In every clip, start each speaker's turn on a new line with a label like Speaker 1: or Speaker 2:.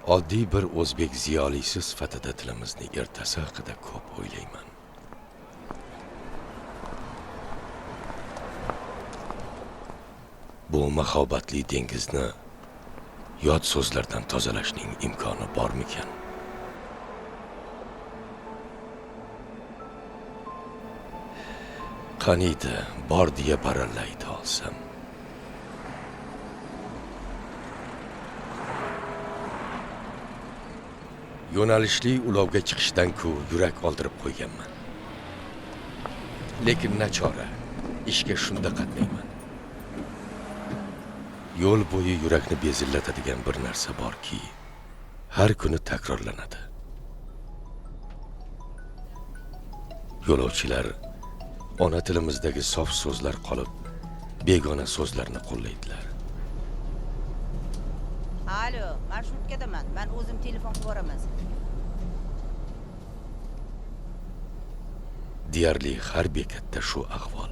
Speaker 1: oddiy bir o'zbek ziyolisi sifatida tilimizni ertasi haqida ko'p o'ylayman. Bu mahobatli dengizni yot so'zlardan tozalashning imkoni bormikan? Qaniydi bor deya barallayta olsam. Yo'nalishli ulovga chiqishdan-ku yurak oldirib qo'yganman. Lekin nachora, ishga shunda qatnayman. Yo'l bo'yi yurakni bezillatadigan bir narsa borki, har kuni takrorlanadi. Yo'lovchilar ona tilimizdagi sof so'zlar qolib, begona so'zlarni qo'llaydilar.
Speaker 2: Alo, marshrutgadaman. Men o'zim telefon qilib boraman.
Speaker 1: Deyarli har bekatda shu ahvol.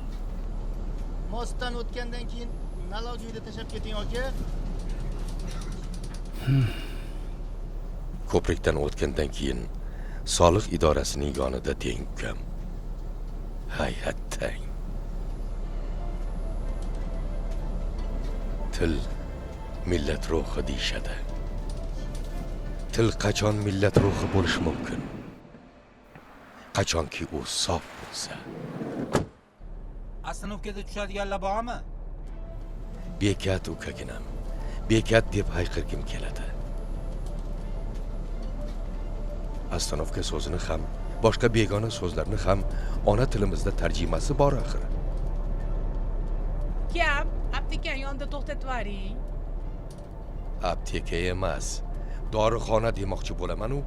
Speaker 3: Mostdan o'tgandan keyin nalogingni tashab keting aka.
Speaker 1: Ko'prikdan o'tgandan keyin soliq idorasining yonida teng ukam. Hayhatdang. Til millat ruhi deyishadi. Til qachon millat ruhi bo'lishi mumkin? Qachonki u sof bo'lsa.
Speaker 4: Astanovkada tushadiganlar bormi?
Speaker 1: Bekat ukaginam. Bekat deb hayqirgim keladi. Astanovka so'zini ham, boshqa begona so'zlarni ham ona tilimizda tarjimasi bor axir.
Speaker 5: Kam, aptekan yonida to'xtatib yuboring.
Speaker 1: Apteka emas, dorixona demoqchi bo'laman u.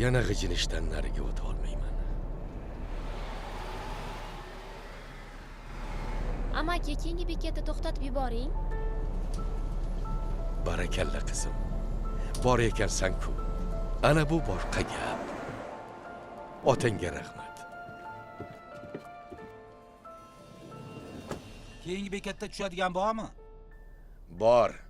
Speaker 1: Yana g'ijinishdan nariga o'ta olmayman.
Speaker 6: Amaki, keyingi bekatda to'xtatib yuboring.
Speaker 1: Barakalla qizim. Bor ekansan-ku. Ana bu boshqa gap. Otangga rahmat.
Speaker 4: Keyingi bekatda tushadigan bormi?
Speaker 1: Bor.